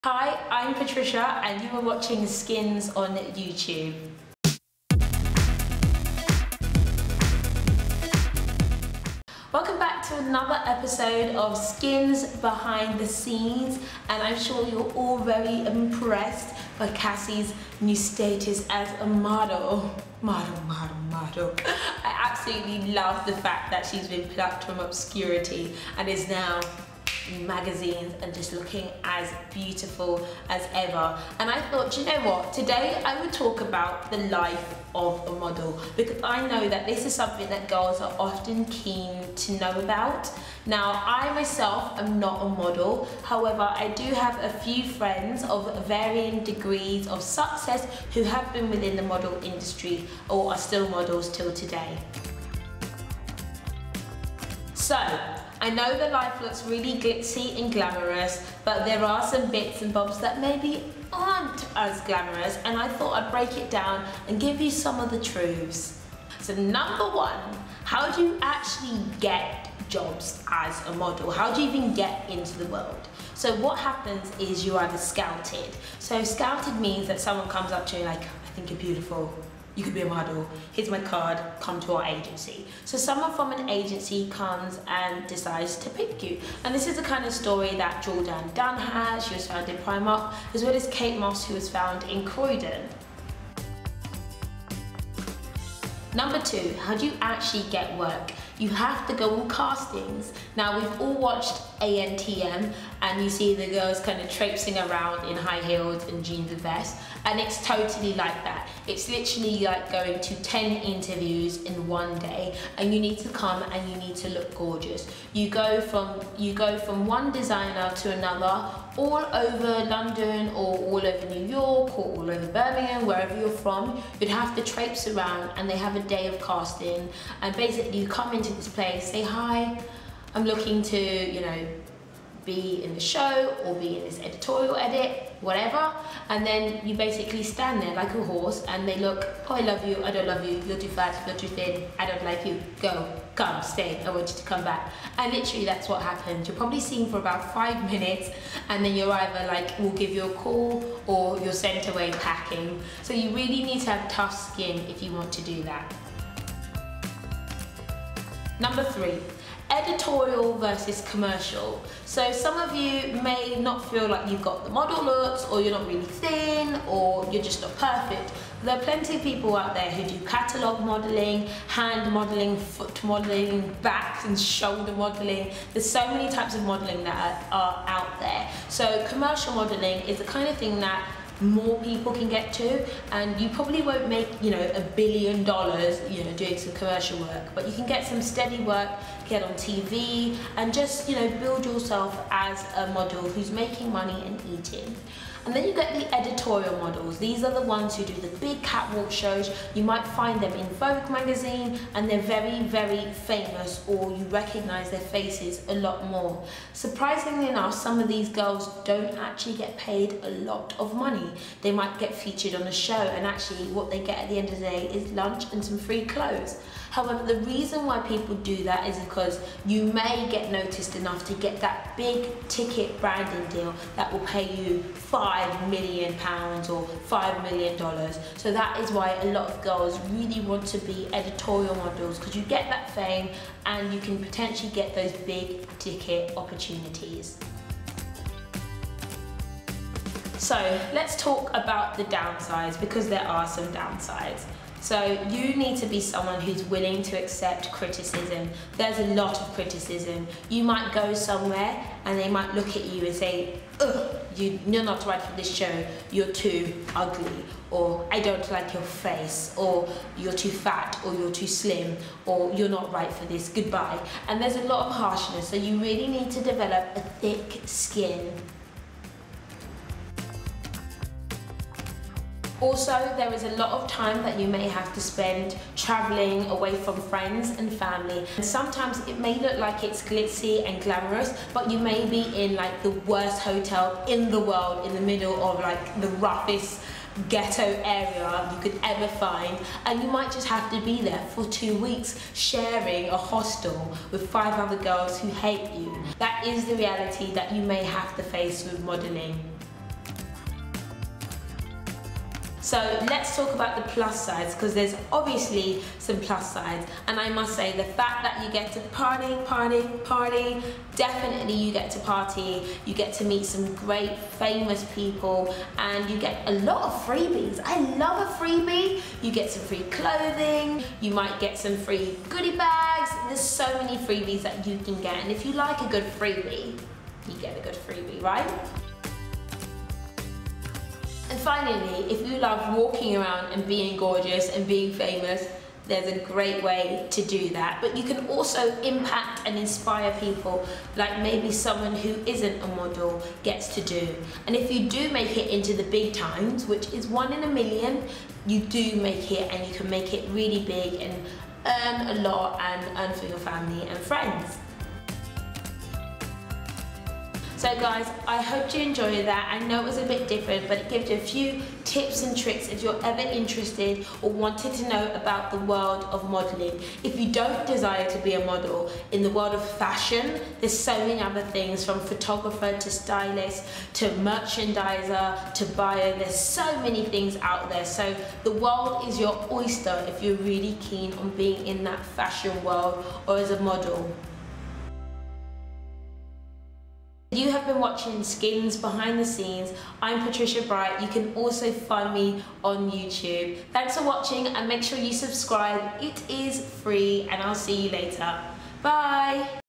Hi, I'm Patricia and you are watching Skins on YouTube. Welcome back to another episode of Skins Behind the Scenes, and I'm sure you're all very impressed by Cassie's new status as a model. Model. I absolutely love the fact that she's been plucked from obscurity and is now in magazines and just looking as beautiful as ever. And I thought, you know what, today I would talk about the life of a model, because I know that this is something that girls are often keen to know about. Now, I myself am not a model, however I do have a few friends of varying degrees of success who have been within the model industry or are still models till today. So, I know the life looks really glitzy and glamorous, but there are some bits and bobs that maybe aren't as glamorous, and I thought I'd break it down and give you some of the truths. So number one, how do you actually get jobs as a model? How do you even get into the world? So what happens is you're either scouted. So scouted means that someone comes up to you like, I think you're beautiful. You could be a model, here's my card, come to our agency. So someone from an agency comes and decides to pick you. And this is the kind of story that Jordan Dunn has. She was found in Primark, as well as Kate Moss, who was found in Croydon. Number two, how do you actually get work? You have to go on castings. Now, we've all watched ANTM and you see the girls kind of traipsing around in high heels and jeans and vests, and it's totally like that. It's literally like going to 10 interviews in one day, and you need to come and you need to look gorgeous. You go from one designer to another, all over London or all over New York or all over Birmingham, wherever you're from. You'd have to traipse around, and they have a day of casting, and basically you come into this place, say, hi, I'm looking to, you know, be in the show or be in this editorial edit, whatever, and then you basically stand there like a horse and they look, oh, I love you, I don't love you, you're too fat, you're too thin, I don't like you, go, come, stay, I want you to come back. And literally that's what happens. You're probably seen for about 5 minutes, and then you're either like, we'll give you a call, or you're sent away packing. So you really need to have tough skin if you want to do that. Number three, editorial versus commercial. So some of you may not feel like you've got the model looks, or you're not really thin, or you're just not perfect. There are plenty of people out there who do catalogue modelling, hand modelling, foot modelling, back and shoulder modelling. There's so many types of modelling that are out there. So commercial modelling is the kind of thing that more people can get to, and you probably won't make, you know, $1 billion, you know, doing some commercial work, but you can get some steady work, get on TV, and just, you know, build yourself as a model who's making money and eating. And then you get the editorial models. These are the ones who do the big catwalk shows. You might find them in Vogue magazine, and they're very, very famous, or you recognize their faces a lot more. Surprisingly enough, some of these girls don't actually get paid a lot of money. They might get featured on a show, and actually what they get at the end of the day is lunch and some free clothes. However, the reason why people do that is because you may get noticed enough to get that big ticket branding deal that will pay you £5 million or $5 million. So that is why a lot of girls really want to be editorial models, because you get that fame and you can potentially get those big ticket opportunities. So let's talk about the downsides, because there are some downsides. So you need to be someone who's willing to accept criticism. There's a lot of criticism. You might go somewhere and they might look at you and say, ugh, you're not right for this show, you're too ugly, or I don't like your face, or you're too fat, or you're too slim, or you're not right for this, goodbye. And there's a lot of harshness, so you really need to develop a thick skin. Also, there is a lot of time that you may have to spend traveling away from friends and family. And sometimes it may look like it's glitzy and glamorous, but you may be in like the worst hotel in the world, in the middle of like the roughest ghetto area you could ever find, and you might just have to be there for 2 weeks sharing a hostel with 5 other girls who hate you. That is the reality that you may have to face with modelling. So let's talk about the plus sides, because there's obviously some plus sides, and I must say the fact that you get to party, definitely you get to party, you get to meet some great famous people, and you get a lot of freebies. I love a freebie. You get some free clothing, you might get some free goodie bags. There's so many freebies that you can get, and if you like a good freebie, you get a good freebie, right? And finally, if you love walking around and being gorgeous and being famous, there's a great way to do that. But you can also impact and inspire people, like maybe someone who isn't a model gets to do. And if you do make it into the big times, which is 1 in a million, you do make it, and you can make it really big and earn a lot and earn for your family and friends. So guys, I hope you enjoyed that. I know it was a bit different, but it gives you a few tips and tricks if you're ever interested or wanted to know about the world of modelling. If you don't desire to be a model, in the world of fashion, there's so many other things, from photographer to stylist to merchandiser to buyer. There's so many things out there. So the world is your oyster if you're really keen on being in that fashion world or as a model. You have been watching Skins Behind the Scenes. I'm Patricia Bright. You can also find me on YouTube. Thanks for watching, and make sure you subscribe. It is free, and I'll see you later. Bye.